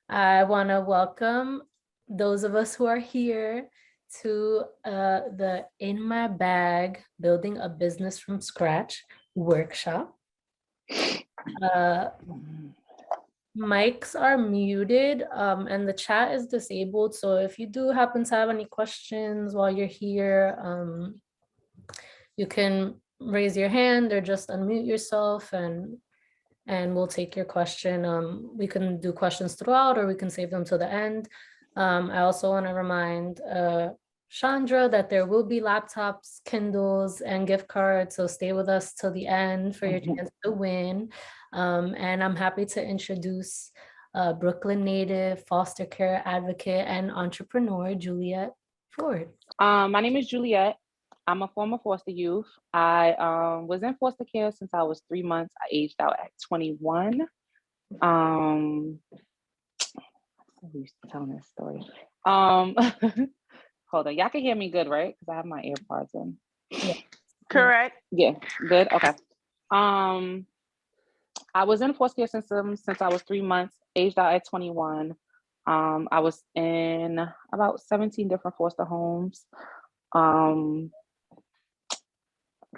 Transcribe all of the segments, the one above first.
I want to welcome those of us who are here to the In My Bag Building a Business from Scratch workshop. Mics are muted and the chat is disabled. So if you do happen to have any questions while you're here, you can raise your hand or just unmute yourself and we'll take your question. We can do questions throughout or we can save them till the end. I also want to remind Chandra that there will be laptops, Kindles, and gift cards. So stay with us till the end for your chance to win. And I'm happy to introduce Brooklyn native, foster care advocate, and entrepreneur, Juliet Ford. My name is Juliet. I'm a former foster youth. I was in foster care since I was 3 months. I aged out at 21. Who's telling this story? Hold on. Y'all can hear me good, right? Because I have my AirPods in. Yeah. Correct. Yeah, good. Okay. I was in foster care since I was 3 months, aged out at 21. I was in about 17 different foster homes.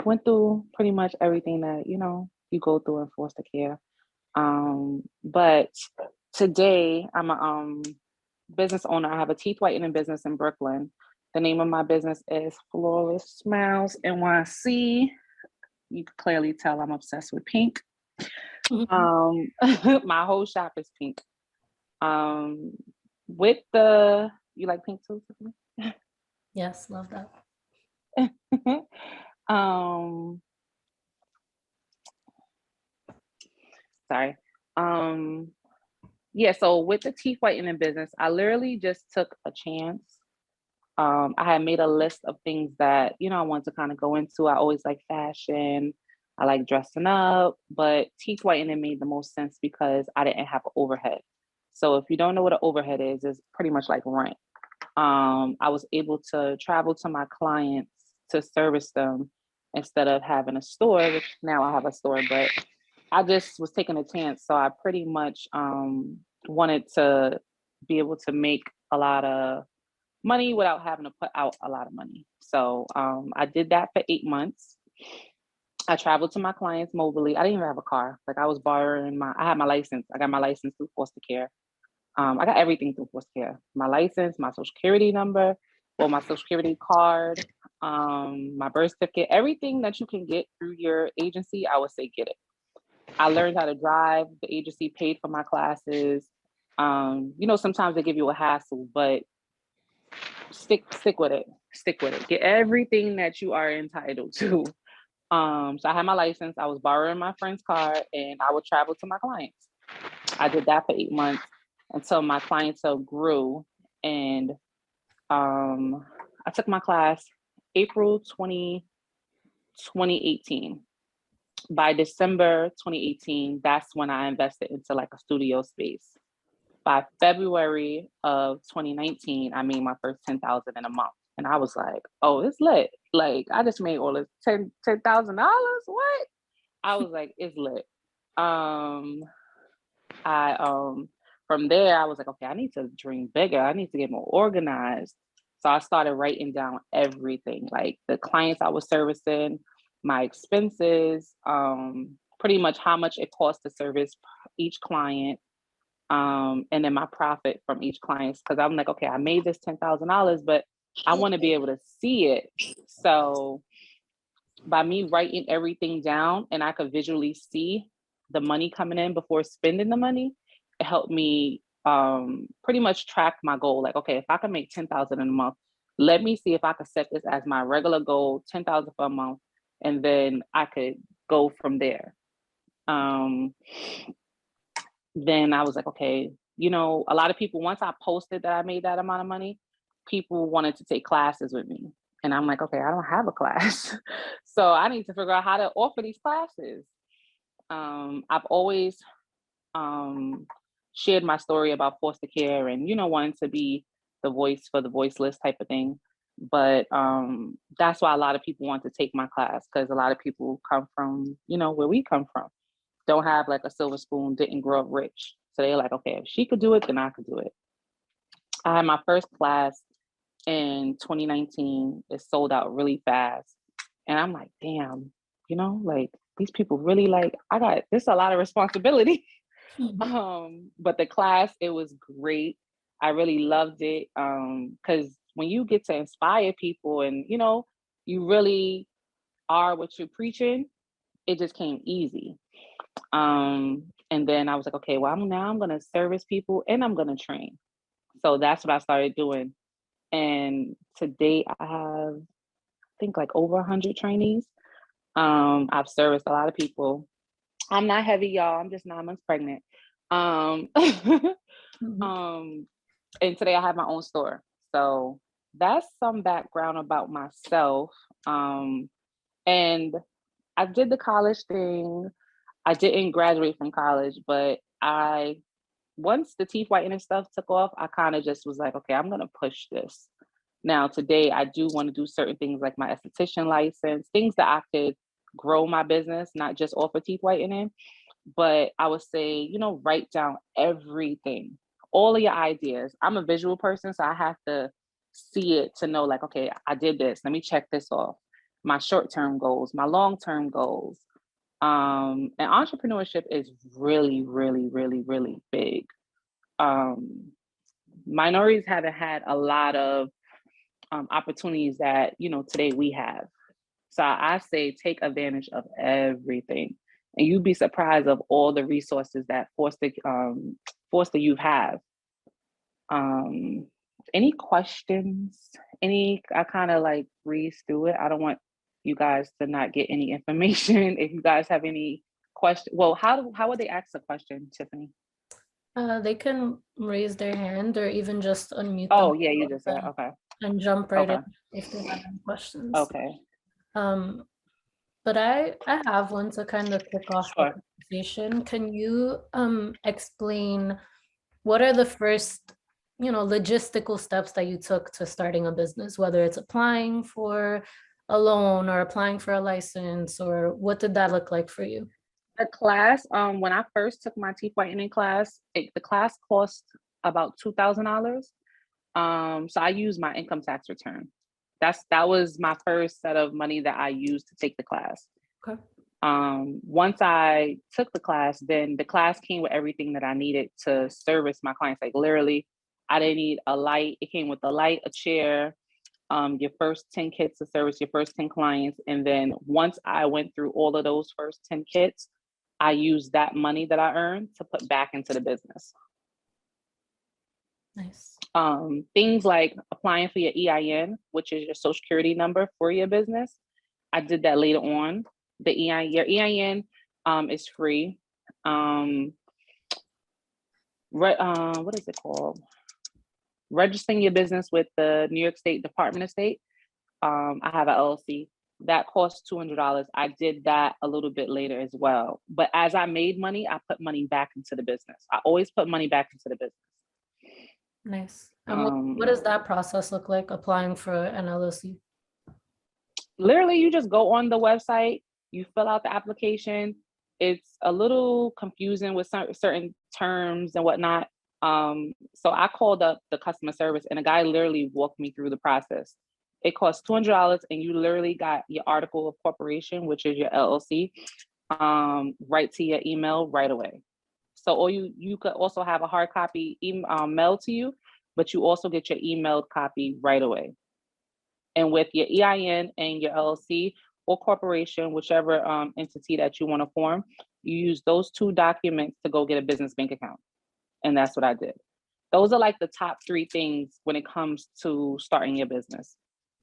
Went through pretty much everything that, you go through in foster care. But today I'm a business owner. I have a teeth whitening business in Brooklyn. The name of my business is Flawless Smiles NYC. You can clearly tell I'm obsessed with pink. My whole shop is pink. You like pink too, Tiffany? Yes, love that. Sorry. Yeah, so with the teeth whitening business, I literally just took a chance. I had made a list of things that, I wanted to kind of go into. I always like fashion. I like dressing up, but teeth whitening made the most sense because I didn't have an overhead. So if you don't know what an overhead is, it's pretty much like rent. I was able to travel to my clients to service them instead of having a store, which now I have a store, but I just was taking a chance. So I pretty much wanted to be able to make a lot of money without having to put out a lot of money. So I did that for 8 months. I traveled to my clients mobilely. I didn't even have a car. Like I was borrowing I had my license. I got my license through foster care. I got everything through foster care. My license, my social security number, my social security card, my birth certificate, everything that you can get through your agency, I would say get it. I learned how to drive. The agency paid for my classes. Sometimes they give you a hassle, but stick with it. Stick with it. Get everything that you are entitled to. So I had my license. I was borrowing my friend's car, and I would travel to my clients. I did that for 8 months until my clientele grew, and I took my class April 2018. By December 2018, that's when I invested into like a studio space. By February of 2019, I made my first 10,000 in a month. And I was like, oh, it's lit. Like I just made all this $10,000. What? I was like, it's lit. From there, I was like, okay, I need to dream bigger. I need to get more organized. So I started writing down everything, like the clients I was servicing, my expenses, pretty much how much it costs to service each client, and then my profit from each client. Because I'm like, okay, I made this $10,000, but I want to be able to see it. So by me writing everything down and I could visually see the money coming in before spending the money, it helped me pretty much track my goal. Like, okay, if I can make 10,000 in a month, let me see if I could set this as my regular goal, 10,000 for a month, and then I could go from there. Then I was like, okay, a lot of people, once I posted that I made that amount of money, people wanted to take classes with me. And I'm like, okay, I don't have a class. So I need to figure out how to offer these classes. I've always shared my story about foster care and, wanting to be the voice for the voiceless type of thing. But that's why a lot of people want to take my class, because a lot of people come from, where we come from, don't have like a silver spoon, didn't grow up rich. So they're like, okay, if she could do it, then I could do it. I had my first class in 2019. It sold out really fast. And I'm like, damn, like these people really like, this a lot of responsibility. But the class, it was great. I really loved it. Because when you get to inspire people and, you really are what you're preaching, it just came easy. And then I was like, okay, well, I'm going to service people and I'm going to train. So that's what I started doing. And to date, I have, I think, like over 100 trainees. I've serviced a lot of people. I'm not heavy, y'all. I'm just 9 months pregnant. And today I have my own store. So that's some background about myself. And I did the college thing. I didn't graduate from college, but once the teeth whitening stuff took off, I kind of just was like, okay, I'm going to push this. Now, today, I do want to do certain things like my esthetician license, things that I could grow my business, not just offer teeth whitening. But I would say, write down everything, all of your ideas. I'm a visual person, so I have to see it to know, like, okay, I did this. Let me check this off. My short-term goals, my long-term goals. And entrepreneurship is really, really, really, really big. Minorities haven't had a lot of opportunities that, today we have. So I say take advantage of everything. And you'd be surprised of all the resources that foster youth have. Any questions? I kind of like breeze through it. I don't want you guys to not get any information. If you guys have any question, well, how would they ask a question, Tiffany? They can raise their hand or even just unmute Oh, them yeah, you just said, okay. and jump right Okay. in if they have any questions. Okay. But I have one to kind of kick off the Sure. conversation. Can you explain what are the first, logistical steps that you took to starting a business, whether it's applying for a loan or applying for a license, or what did that look like for you? The class, when I first took my teeth whitening class, the class cost about $2,000. So I used my income tax return. That was my first set of money that I used to take the class. Okay. Once I took the class, then the class came with everything that I needed to service my clients. Like literally, I didn't need a light. It came with a light, a chair, your first 10 kits to service your first 10 clients. And then once I went through all of those first 10 kits, I used that money that I earned to put back into the business. Nice. Things like applying for your EIN, which is your social security number for your business. I did that later on. Your EIN is free. What is it called? Registering your business with the New York State Department of State. I have an LLC. That costs $200. I did that a little bit later as well. But as I made money, I put money back into the business. I always put money back into the business. Nice. And what does that process look like, applying for an LLC? Literally, you just go on the website, you fill out the application. It's a little confusing with certain terms and whatnot. So I called up the customer service and a guy literally walked me through the process. It costs $200 and you literally got your article of corporation, which is your LLC, right to your email right away. So you could also have a hard copy mailed to you, but you also get your emailed copy right away. And with your EIN and your LLC or corporation, whichever entity that you want to form, you use those two documents to go get a business bank account. And that's what I did. Those are like the top 3 things when it comes to starting your business.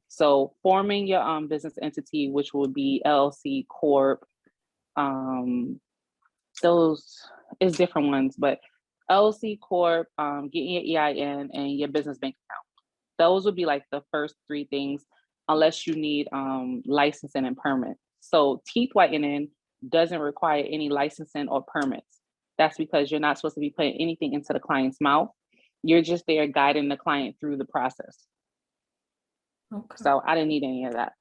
So forming your business entity, which would be LLC, Corp, those is different ones, but LLC, Corp, getting your EIN and your business bank account. Those would be like the first 3 things, unless you need licensing and permit. So teeth whitening doesn't require any licensing or permits. That's because you're not supposed to be putting anything into the client's mouth. You're just there guiding the client through the process. Okay. So I didn't need any of that.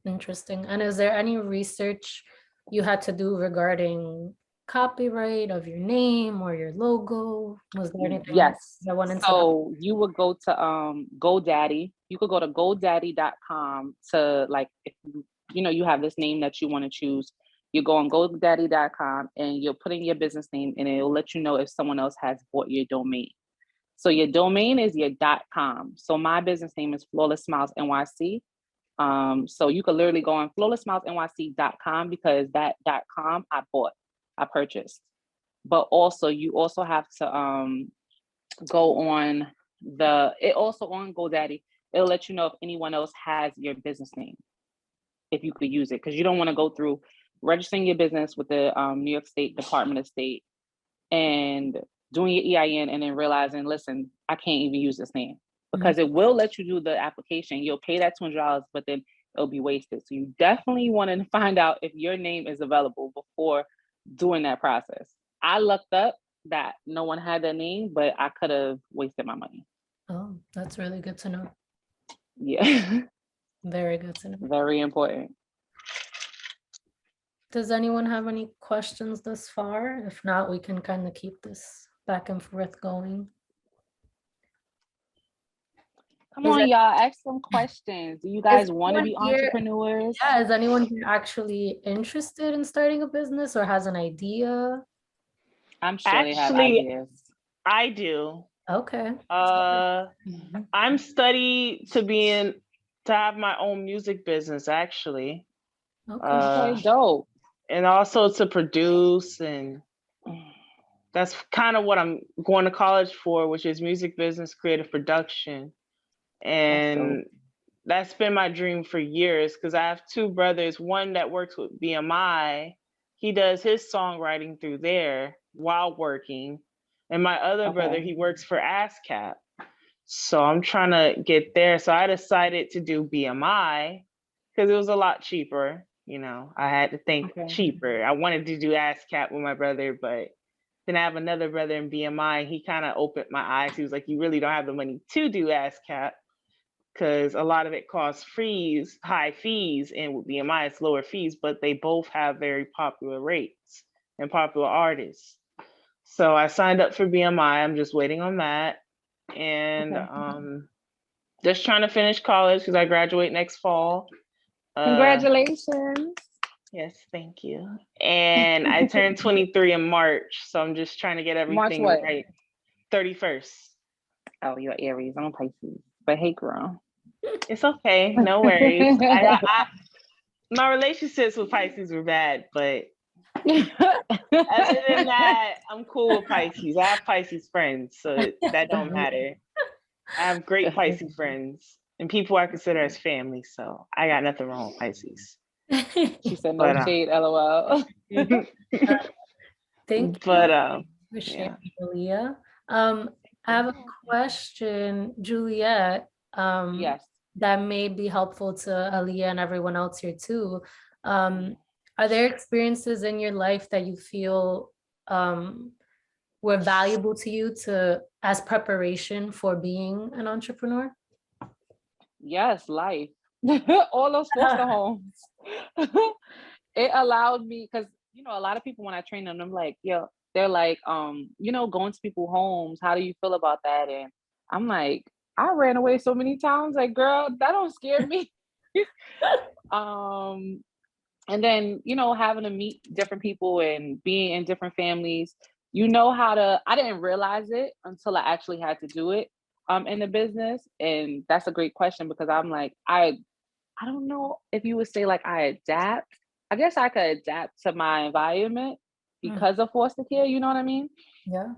Interesting. And is there any research you had to do regarding copyright of your name or your logo? Was there anything Yes. that went into that? So you would go to GoDaddy. You could go to GoDaddy.com to, like, if you have this name that you want to choose. You go on GoDaddy.com and you'll put in your business name, and it'll let you know if someone else has bought your domain. So your domain is your .com. So my business name is Flawless Smiles NYC. So you could literally go on flawlesssmilesnyc.com, because that .com I purchased. But also you also have to go on it also on GoDaddy. It'll let you know if anyone else has your business name, if you could use it, because you don't want to go through registering your business with the New York State Department of State and doing your EIN and then realizing, listen, I can't even use this name, because it will let you do the application. You'll pay that $200, but then it'll be wasted. So you definitely want to find out if your name is available before doing that process. I lucked up that no one had that name, but I could have wasted my money. Oh, that's really good to know. Yeah. Very good to know. Very important. Does anyone have any questions thus far? If not, we can kind of keep this back and forth going. Come on, y'all, ask some questions. Do you guys want to be entrepreneurs? Yeah, is anyone here actually interested in starting a business or has an idea? I'm sure they have ideas. I do. Okay. I'm studying to have my own music business, actually. Okay, dope. And also to produce, and that's kind of what I'm going to college for, which is music business, creative production. And that's been my dream for years, because I have two brothers, one that works with BMI. He does his songwriting through there while working. And my other brother, he works for ASCAP. So I'm trying to get there. So I decided to do BMI because it was a lot cheaper. I had to think cheaper. I wanted to do ASCAP with my brother, but then I have another brother in BMI. He kind of opened my eyes. He was like, you really don't have the money to do ASCAP, because a lot of it costs high fees, and with BMI it's lower fees, but they both have very popular rates and popular artists. So I signed up for BMI. I'm just waiting on that, and just trying to finish college because I graduate next fall. Congratulations. Yes, thank you. And I turned 23 in March, so I'm just trying to get everything right. 31st. Oh, you're Aries. I'm Pisces. But hey, girl. It's okay. No worries. My relationships with Pisces were bad, but other than that, I'm cool with Pisces. I have Pisces friends, so that don't matter. I have great Pisces friends and people I consider as family, so I got nothing wrong with Pisces. She said no shade, LOL. Thank you for sharing, Julia. I have a question, Juliet. Yes. That may be helpful to Aaliyah and everyone else here too. Are there experiences in your life that you feel were valuable to you as preparation for being an entrepreneur? Yes, life. All those foster homes. It allowed me, because a lot of people, when I train them, I'm like, they're like, going to people's homes, how do you feel about that? And I'm like, I ran away so many times. Like, girl, that don't scare me. And then, having to meet different people and being in different families, I didn't realize it until I actually had to do it in the business. And that's a great question, because I'm like, I don't know if you would say like I adapt. I guess I could adapt to my environment because of foster care, you know what I mean? Yeah.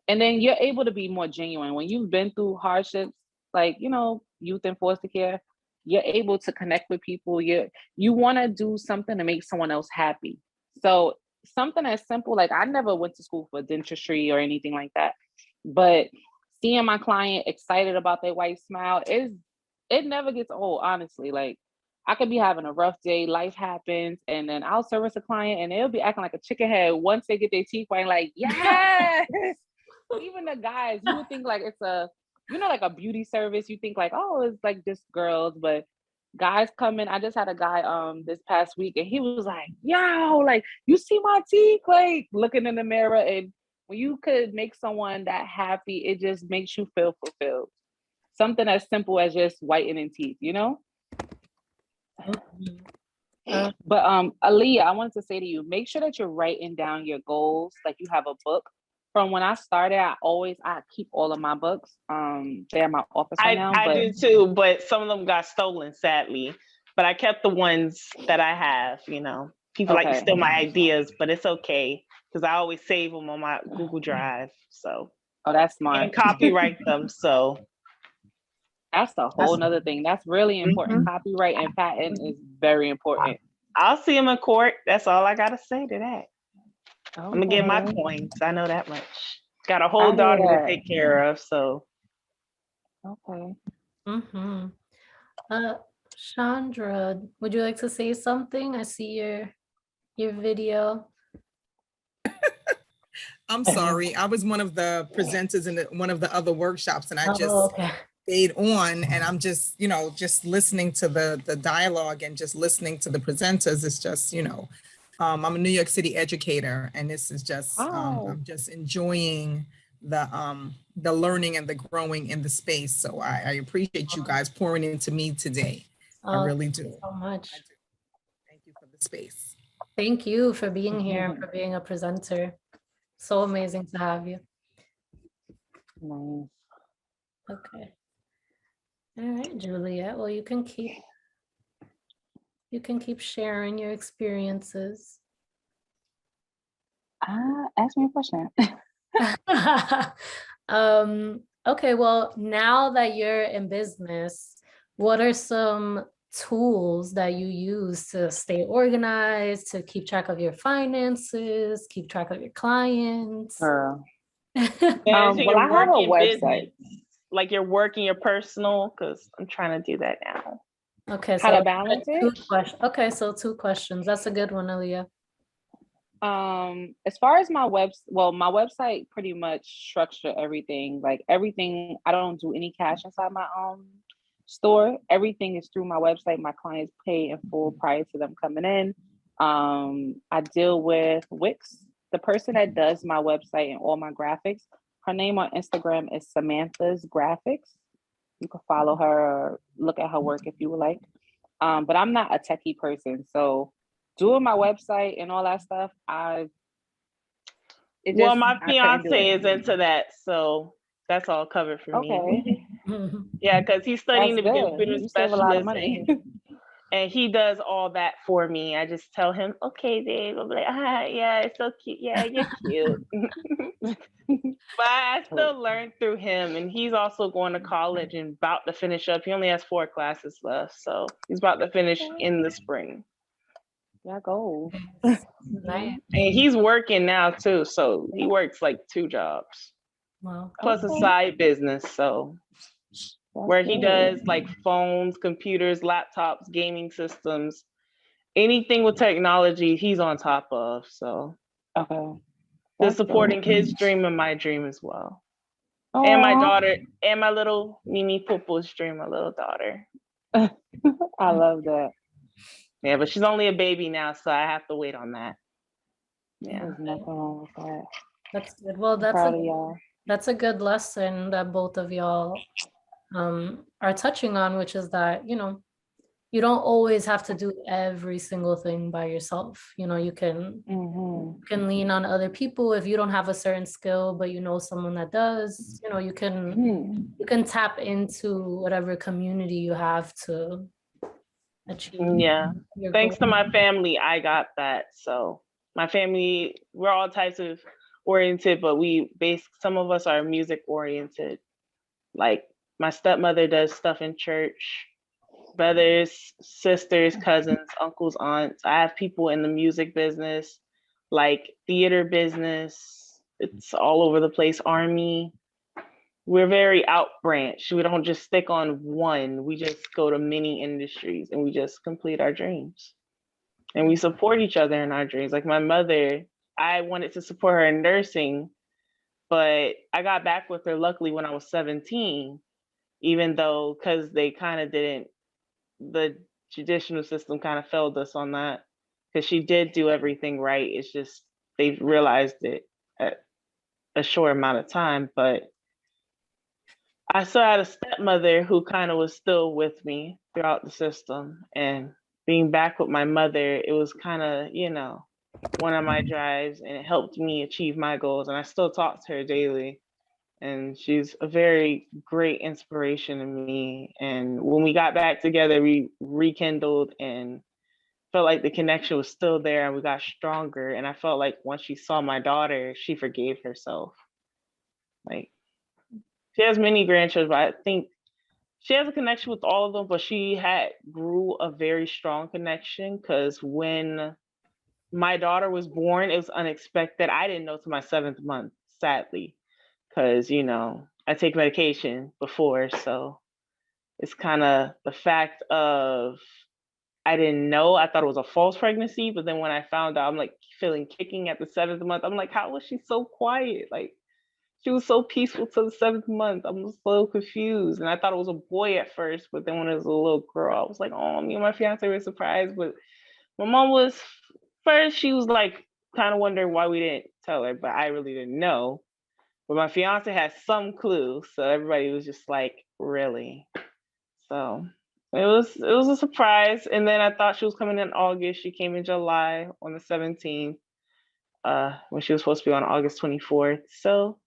And then you're able to be more genuine when you've been through hardships, like, youth and foster care. You're able to connect with people. You want to do something to make someone else happy. So something as simple, like I never went to school for dentistry or anything like that, but seeing my client excited about their white smile it never gets old, honestly. Like, I could be having a rough day, life happens, and then I'll service a client and they'll be acting like a chicken head once they get their teeth white, like, yes. Even the guys, you would think like it's like a beauty service. You think like, oh, it's like just girls, but guys come in. I just had a guy this past week, and he was like, yo, like, you see my teeth, like looking in the mirror. And when you could make someone that happy, it just makes you feel fulfilled. Something as simple as just whitening teeth, you know? But Aaliyah, I wanted to say to you, make sure that you're writing down your goals, like you have a book. From when I started, I keep all of my books. They're in my office right now. I But do too, but some of them got stolen, sadly. But I kept the ones that I have, you know. People like to steal my ideas, but it's okay because I always save them on my Google Drive. So that's smart. And copyright them. So that's a whole nother thing. That's really important. Copyright and patent is very important. I'll see them in court. That's all I gotta say to that. I'm gonna get my coins. I know that much. Got a whole daughter to take care of. So okay. Chandra, would you like to say something? I see your video. I'm sorry. I was one of the presenters in one of the other workshops, and I just stayed on, and I'm just, you know, just listening to the dialogue and just listening to the presenters. It's just, you know, I'm a New York City educator, and this is just, I'm just enjoying the learning and the growing in the space. So I appreciate you guys pouring into me today. I really do. So much. Thank you for the space. Thank you for being here and for being a presenter. So amazing to have you. Nice. Okay. All right, Juliet. Well, you can keep sharing your experiences. Ask me a question. Okay, well, now that you're in business, what are some tools that you use to stay organized, to keep track of your finances, keep track of your clients? Well, I have a website. Like you're working your personal, because I'm trying to do that now. Okay, how so to balance it? Okay, so 2 questions. That's a good one, Aaliyah. As far as my website pretty much structure everything. Like everything, I don't do any cash inside my store. Everything is through my website. My clients pay in full prior to them coming in. I deal with Wix. The person that does my website and all my graphics, her name on Instagram is Samantha's Graphics. You can follow her or look at her work if you would like. But I'm not a techie person, so doing my website and all that stuff, my fiance is into that, so that's all covered for me. Yeah, because he's studying to be a computer specialist. Save a lot of money. And he does all that for me. I just tell him, okay, babe. I'm like, yeah, it's so cute. Yeah, you're cute. But I still learn through him. And he's also going to college and about to finish up. He only has 4 classes left. So he's about to finish in the spring. Yeah, go. Nice. And he's working now too. So he works like 2 jobs. Wow. Plus a side business. So where he does like phones, computers, laptops, gaming systems, anything with technology, he's on top of. So just supporting his dream and my dream as well. Aww. And my daughter, and my little Mimi Poopo's dream, my little daughter. I love that. Yeah, but she's only a baby now, so I have to wait on that. Yeah. There's nothing wrong with that. That's good. Well, that's a good lesson that both of y'all are touching on, which is that, you know, you don't always have to do every single thing by yourself. You know, you can lean on other people if you don't have a certain skill, but you know someone that does. You know, you can tap into whatever community you have to achieve. Yeah. Thanks to my family, I got that. So my family, we're all types of oriented, but some of us are music oriented. Like my stepmother does stuff in church, brothers, sisters, cousins, uncles, aunts. I have people in the music business, like theater business. It's all over the place. Army. We're very out branch. We don't just stick on one. We just go to many industries and we just complete our dreams. And we support each other in our dreams. Like my mother, I wanted to support her in nursing, but I got back with her luckily when I was 17. Even though, because they kind of didn't the judicial system kind of failed us on that, because she did do everything right. It's just they've realized it at a short amount of time. But I still had a stepmother who kind of was still with me throughout the system, and being back with my mother, it was kind of, one of my drives, and it helped me achieve my goals. And I still talk to her daily, and she's a very great inspiration to me. And when we got back together, we rekindled and felt like the connection was still there, and we got stronger. And I felt like once she saw my daughter, she forgave herself. Like, she has many grandchildren, but I think she has a connection with all of them, but she grew a very strong connection, because when my daughter was born, it was unexpected. I didn't know till my 7th month, sadly, because, I take medication before. So it's kind of the fact of, I didn't know. I thought it was a false pregnancy. But then when I found out, I'm like feeling kicking at the 7th month. I'm like, how was she so quiet? Like, she was so peaceful till the 7th month. I'm just so confused. And I thought it was a boy at first, but then when it was a little girl, I was like, oh, me and my fiance were surprised. But my mom was, first, she was like kind of wondering why we didn't tell her, but I really didn't know. But my fiance had some clue. So everybody was just like, really? So it was a surprise. And then I thought she was coming in August. She came in July on the 17th, when she was supposed to be on August 24th. So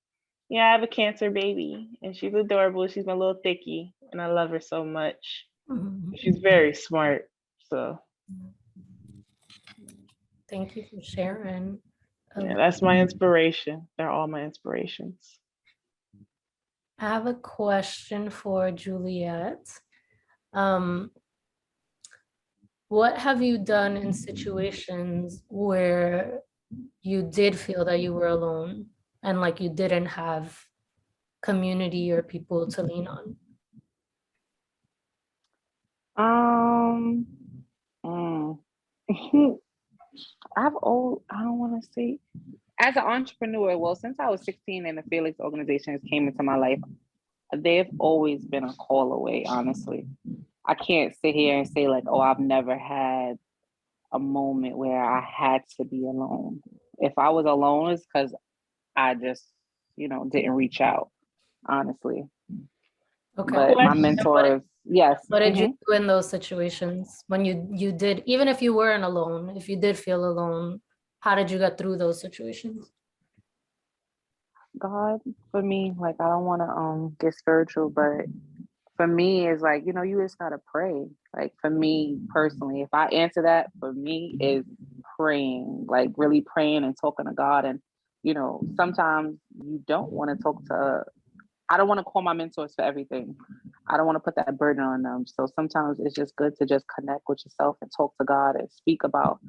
yeah, I have a Cancer baby, and she's adorable. She's my little thickie, and I love her so much. She's very smart. So thank you for sharing. Yeah, that's my inspiration. They're all my inspirations. I have a question for Juliet. What have you done in situations where you did feel that you were alone and like you didn't have community or people to lean on? I don't want to say, as an entrepreneur, well, since I was 16 and the Felix organizations came into my life, they've always been a call away, honestly. I can't sit here and say like, oh, I've never had a moment where I had to be alone. If I was alone, it's because I just, didn't reach out, honestly. Okay. But my mentors, yes. What did you do in those situations when you did, even if you weren't alone, if you did feel alone, how did you get through those situations? God, for me, like, I don't want to get spiritual, but for me, it's like, you just gotta pray. Like, for me personally, if I answer that, for me is praying, like really praying and talking to God. And sometimes you don't want to talk to, I don't want to call my mentors for everything. I don't want to put that burden on them. So sometimes it's just good to just connect with yourself and talk to God and speak about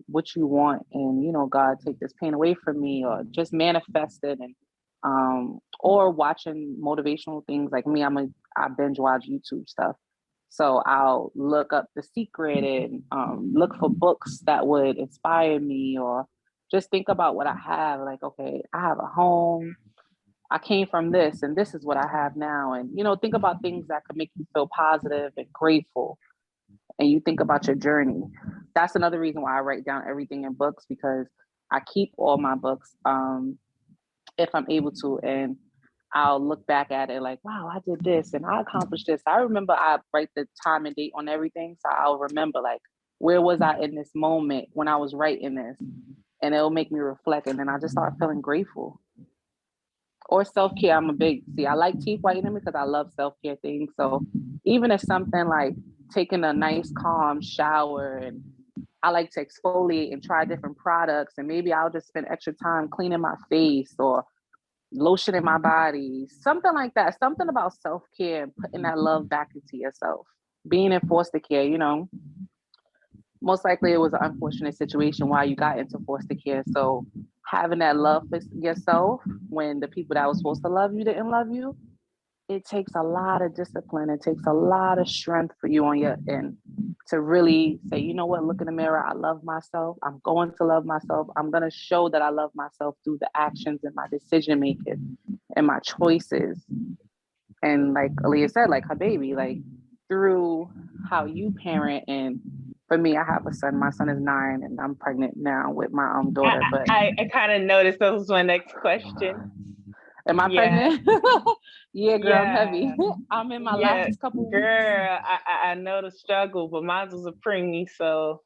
what you want. And, God, take this pain away from me, or just manifest it. And or watching motivational things. Like me, I binge watch YouTube stuff. So I'll look up The Secret and look for books that would inspire me, or just think about what I have. Like, okay, I have a home. I came from this, and this is what I have now. And, think about things that could make you feel positive and grateful. And you think about your journey. That's another reason why I write down everything in books, because I keep all my books if I'm able to. And I'll look back at it like, wow, I did this and I accomplished this. I remember I write the time and date on everything. So I'll remember, like, where was I in this moment when I was writing this? And it'll make me reflect. And then I just start feeling grateful. Or self-care. I like teeth whitening because I love self-care things. So even if something like taking a nice calm shower, and I like to exfoliate and try different products, and maybe I'll just spend extra time cleaning my face or lotioning my body, something like that. Something about self-care and putting that love back into yourself. Being in foster care, most likely it was an unfortunate situation why you got into foster care. So having that love for yourself when the people that were supposed to love you didn't love you, it takes a lot of discipline. It takes a lot of strength for you on your end to really say, you know what, look in the mirror. I love myself. I'm going to love myself. I'm going to show that I love myself through the actions and my decision making and my choices. And like Aaliyah said, like her baby, like through how you parent. And for me, I have a son. My son is 9, and I'm pregnant now with my daughter. But I kind of noticed that was my next question. Am I pregnant? Yeah, girl, I'm heavy. I'm in my last couple weeks. Girl, I know the struggle, but mine was a preemie, so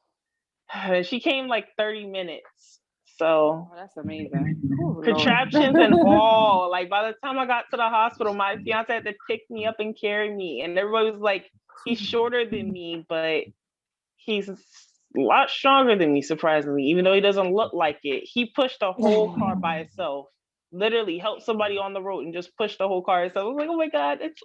she came like 30 minutes. So that's amazing. Contraptions and all. Like by the time I got to the hospital, my fiance had to pick me up and carry me, and everybody was like, "He's shorter than me, but he's a lot stronger than me, surprisingly, even though he doesn't look like it." He pushed the whole car by himself. Literally helped somebody on the road and just pushed the whole car himself. I was like, oh my God, it's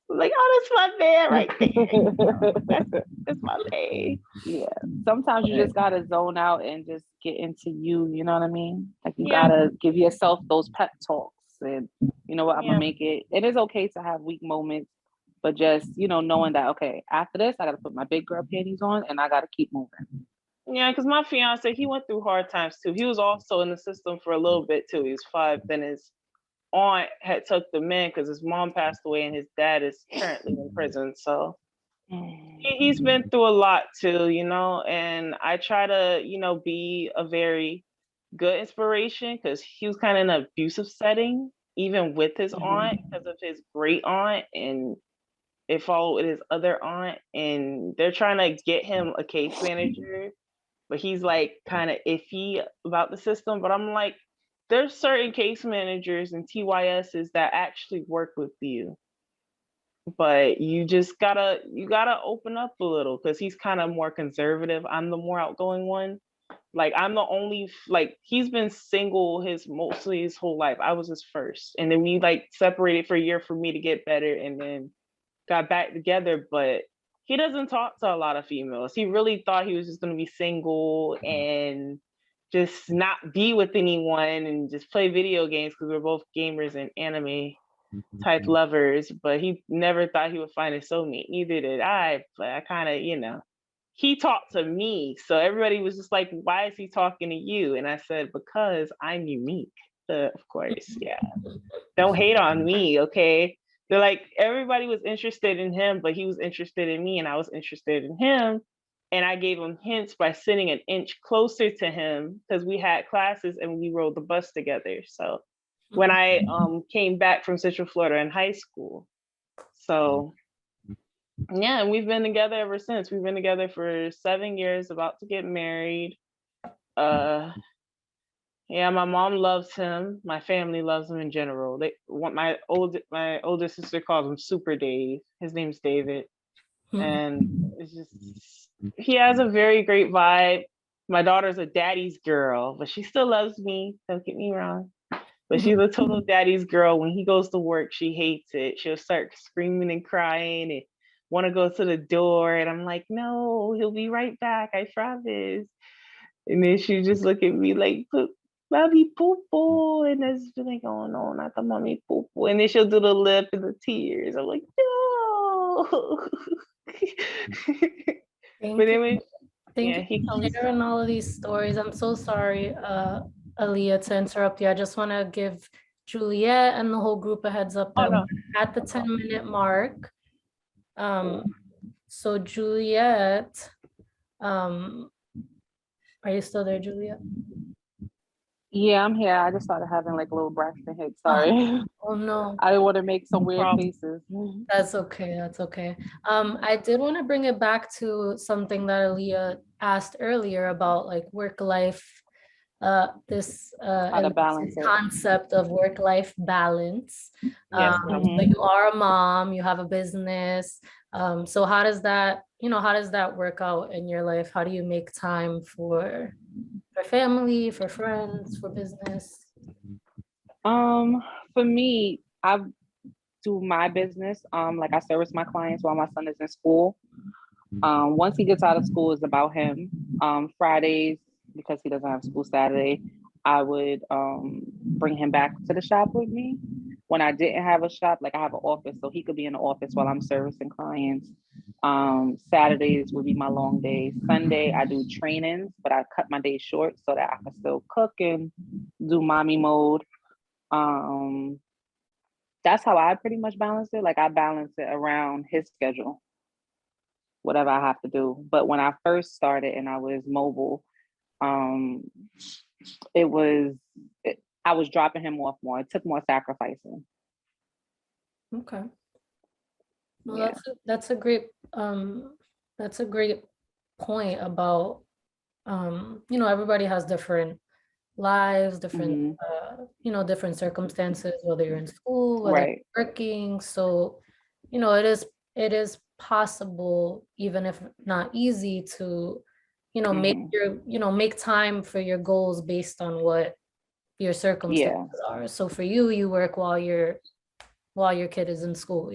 like, oh, that's my man right there. That's my man. Yeah. Sometimes you just gotta zone out and just get into you, you know what I mean? Like you gotta give yourself those pep talks and you know what, I'm gonna make it. It is okay to have weak moments, but just, you know, knowing that, okay, after this, I gotta put my big girl panties on and I gotta keep moving. Yeah, because my fiance, he went through hard times too. He was also in the system for a little bit too. He was 5. Then his aunt had took the in because his mom passed away and his dad is currently in prison. So he's been through a lot too, you know, and I try to, you know, be a very good inspiration because he was kind of in an abusive setting, even with his aunt, because of his great aunt, and it followed with his other aunt, and they're trying to get him a case manager, but he's like kind of iffy about the system. But I'm like, there's certain case managers and TYSs that actually work with you, but you gotta open up a little because he's kind of more conservative. I'm the more outgoing one. Like I'm the only, like he's been single mostly his whole life. I was his first, and then we like separated for a year for me to get better, and then got back together. But he doesn't talk to a lot of females. He really thought he was just going to be single and just not be with anyone and just play video games because we're both gamers and anime type lovers. But he never thought he would find a soulmate. Neither did I. But I kind of, you know, he talked to me. So everybody was just like, why is he talking to you? And I said, because I'm unique. Of course, yeah. Don't hate on me, okay? They're like, everybody was interested in him, but he was interested in me and I was interested in him. And I gave him hints by sitting an inch closer to him because we had classes and we rode the bus together. So when I came back from Central Florida in high school. So yeah, and we've been together ever since. We've been together for 7 years, about to get married. Yeah, my mom loves him. My family loves him in general. They want my older sister calls him Super Dave. His name's David. And it's just, he has a very great vibe. My daughter's a daddy's girl, but she still loves me. Don't get me wrong. But she's a total daddy's girl. When he goes to work, she hates it. She'll start screaming and crying and want to go to the door. And I'm like, no, he'll be right back. I promise. And then she just look at me like, mommy poo poo. And I just be like, oh no, not the mommy poo poo. And then she'll do the lip and the tears. I'm like, no. But anyway, Thank you for sharing all of these stories. I'm so sorry, Aaliyah, to interrupt you. I just want to give Juliet and the whole group a heads up that we're at the 10-minute mark. So Juliet, are you still there, Juliet? Yeah, I'm here. I just started having like a little Braxton hit. Sorry. Oh no. I didn't want to make some weird faces. That's okay. That's okay. I did want to bring it back to something that Aaliyah asked earlier about like work-life, this concept of work-life balance. Yes. But you are a mom, you have a business. So how does that work out in your life? How do you make time for family, for friends, for business? For me, I do my business. Like I service my clients while my son is in school. Once he gets out of school, it's about him. Fridays, because he doesn't have school Saturday, I would bring him back to the shop with me. When I didn't have a shop, like I have an office, so he could be in the office while I'm servicing clients. Saturdays would be my long days. Sunday, I do trainings, but I cut my days short so that I can still cook and do mommy mode. That's how I pretty much balance it. Like I balance it around his schedule. whatever I have to do. But when I first started and I was mobile, I was dropping him off more. It took more sacrificing. Okay. Well, Yeah. that's a great point about everybody has different lives, different different circumstances, whether you're in school, whether Right. you're working. So, it is possible, even if not easy, to make time for your goals based on what your circumstances are. So for you, you work while your kid is in school,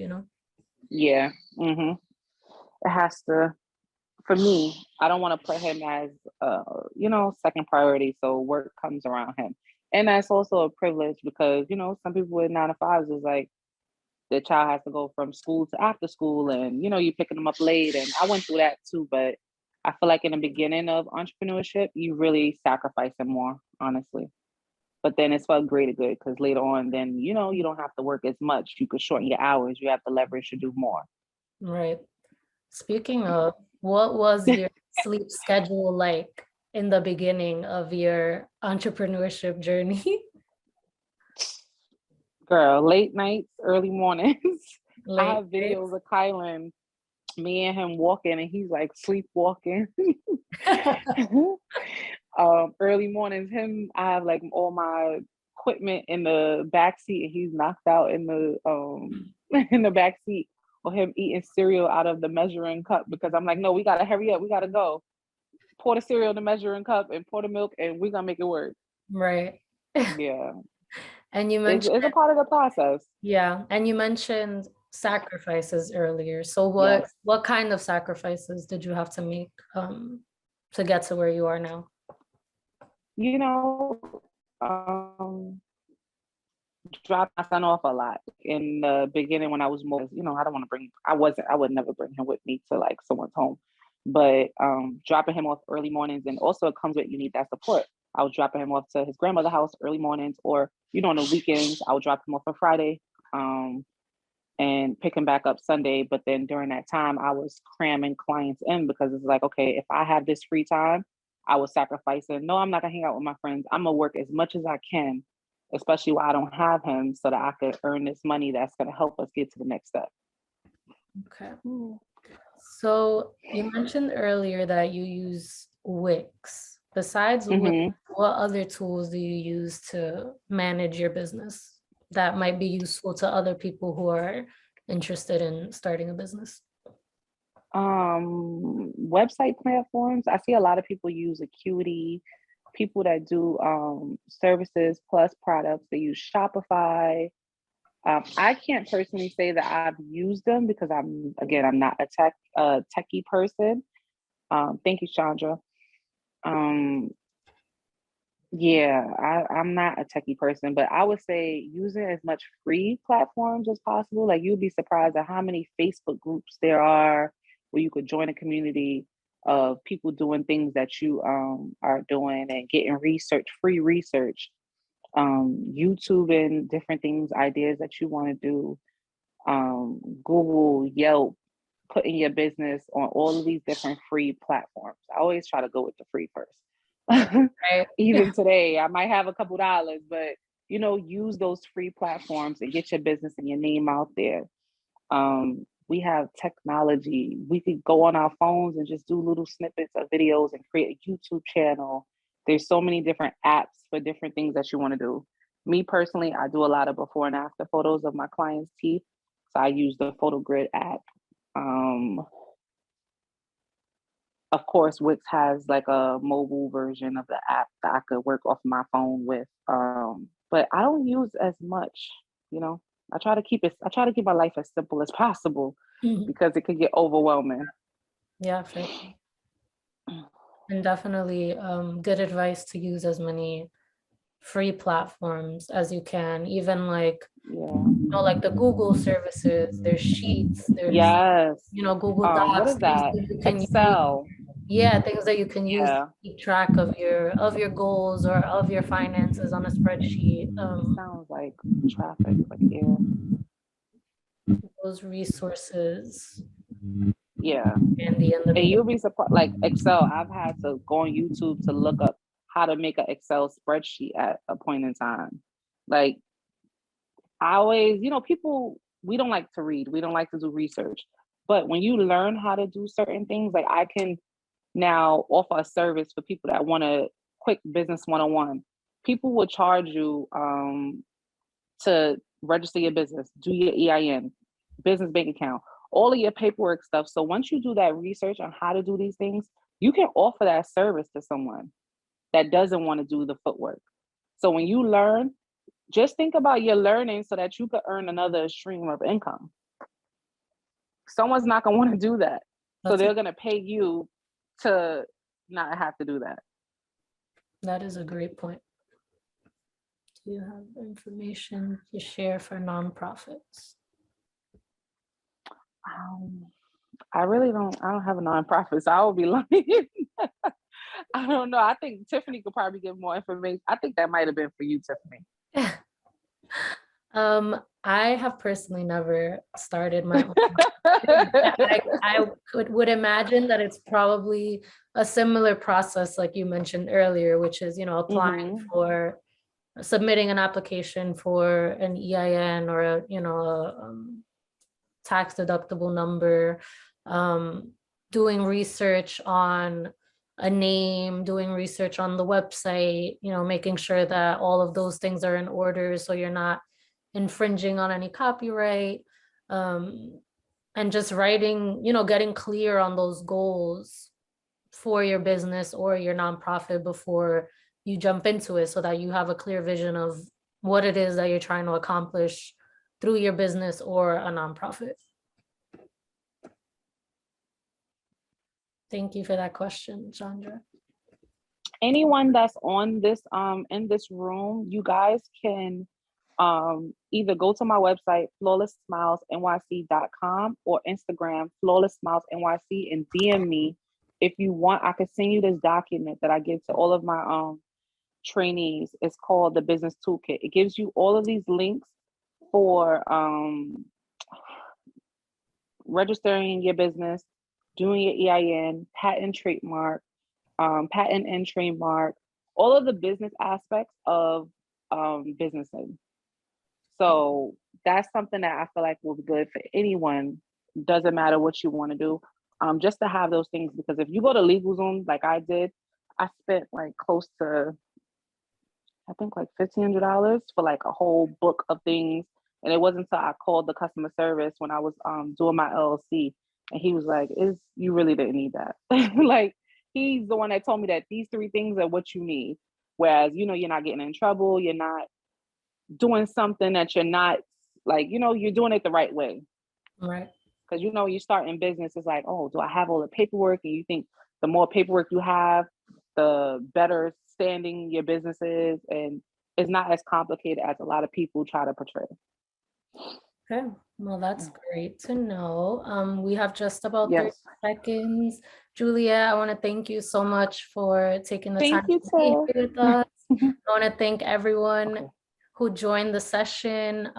Yeah. It has to, for me, I don't want to put him as second priority, so work comes around him. And that's also a privilege because some people with 9 to 5s is like the child has to go from school to after school, and you're picking them up late, and I went through that too. But I feel like in the beginning of entrepreneurship, you really sacrifice it more, honestly. But then it's for greater good, because later on, then you don't have to work as much. You could shorten your hours. You have the leverage to do more. Right. Speaking of, what was your sleep schedule like in the beginning of your entrepreneurship journey? Girl, late nights, early mornings. I have videos of Kylan, me and him walking, and he's like sleepwalking. Early mornings, I have like all my equipment in the back seat, and he's knocked out in the in the back seat, or him eating cereal out of the measuring cup, because I'm like, no, we gotta hurry up, we gotta go. Pour the cereal in the measuring cup and pour the milk, and we're gonna make it work. Right. Yeah. And you mentioned it's a part of the process. Yeah. And you mentioned sacrifices earlier. So what kind of sacrifices did you have to make to get to where you are now? Drop my son off a lot in the beginning when I was more, I would never bring him with me to like someone's home, but dropping him off early mornings, and also it comes with, you need that support. I was dropping him off to his grandmother's house early mornings, or on the weekends I would drop him off on Friday and pick him back up Sunday. But then during that time I was cramming clients in, because it's like, okay, if I have this free time, I was sacrificing, no, I'm not gonna hang out with my friends, I'm gonna work as much as I can, especially while I don't have him, so that I could earn this money that's gonna help us get to the next step. Okay. So you mentioned earlier that you use Wix. Besides Wix, what other tools do you use to manage your business that might be useful to other people who are interested in starting a business? Website platforms. I see a lot of people use Acuity. People that do services plus products, they use Shopify. I can't personally say that I've used them, because I'm not a techie person. Thank you, Chandra. I'm not a techie person, but I would say using as much free platforms as possible. Like, you'd be surprised at how many Facebook groups there are where you could join a community of people doing things that you are doing, and getting free research, YouTube and different things, ideas that you want to do, Google, Yelp, putting your business on all of these different free platforms. I always try to go with the free first. Right. Even today, I might have a couple dollars, but use those free platforms and get your business and your name out there. We have technology. We could go on our phones and just do little snippets of videos and create a YouTube channel. There's so many different apps for different things that you want to do. Me personally, I do a lot of before and after photos of my clients' teeth. So I use the PhotoGrid app. Of course, Wix has like a mobile version of the app that I could work off my phone with. But I don't use as much, I try to keep my life as simple as possible, because it could get overwhelming. Yeah, for sure. And definitely good advice to use as many free platforms as you can, even like like the Google services, there's Sheets, there's Google Docs. What is that? Excel. Things that you can use to keep track of your goals or of your finances on a spreadsheet. Sounds like traffic, like air. Those resources Yeah. Handy in the And you'll be surprised, like Excel, I've had to go on YouTube to look up how to make an Excel spreadsheet at a point in time. Like, I always, people, we don't like to read, we don't like to do research. But when you learn how to do certain things, like I can now offer a service for people that want a quick business 101. People will charge you to register your business, do your EIN, business bank account, all of your paperwork stuff. So once you do that research on how to do these things, you can offer that service to someone that doesn't want to do the footwork. So when you learn, just think about your learning so that you could earn another stream of income. Someone's not going to want to do that. So they're going to pay you to not have to do that. That is a great point. Do you have information to share for nonprofits? I don't have a nonprofit, so I will be lying. I don't know. I think Tiffany could probably give more information. I think that might have been for you, Tiffany. I have personally never started my own. I would imagine that it's probably a similar process like you mentioned earlier, which is, applying for, submitting an application for an EIN or a tax deductible number, doing research on a name, doing research on the website, making sure that all of those things are in order so you're not infringing on any copyright, and just writing, getting clear on those goals for your business or your nonprofit before you jump into it, so that you have a clear vision of what it is that you're trying to accomplish through your business or a nonprofit. Thank you for that question, Chandra. Anyone that's on this in this room, you guys can either go to my website, flawlesssmilesnyc.com, or Instagram, flawlesssmilesnyc, and DM me. If you want, I can send you this document that I give to all of my trainees. It's called the Business Toolkit. It gives you all of these links for registering your business, doing your EIN, patent and trademark, all of the business aspects of businessing. So that's something that I feel like will be good for anyone. Doesn't matter what you want to do, just to have those things. Because if you go to LegalZoom, like I did, I spent like close to, I think like $1,500 for like a whole book of things. And it wasn't until I called the customer service when I was doing my LLC, and he was like, you really didn't need that. Like, he's the one that told me that these 3 things are what you need. Whereas, you're not getting in trouble. You're not doing something that you're not, like, you're doing it the right way. Right. Because, you start in business, it's like, oh, do I have all the paperwork? And you think the more paperwork you have, the better standing your business is. And it's not as complicated as a lot of people try to portray. Okay, well, that's great to know. We have just about 30 seconds. Julia, I want to thank you so much for taking the time to be here with us. I want to thank everyone who joined the session.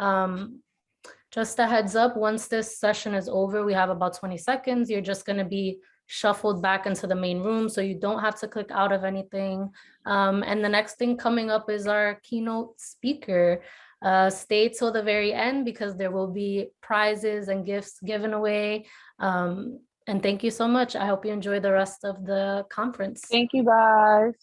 Just a heads up, once this session is over, we have about 20 seconds. You're just going to be shuffled back into the main room, so you don't have to click out of anything. And the next thing coming up is our keynote speaker. Stay till the very end because there will be prizes and gifts given away. And thank you so much. I hope you enjoy the rest of the conference. Thank you, guys.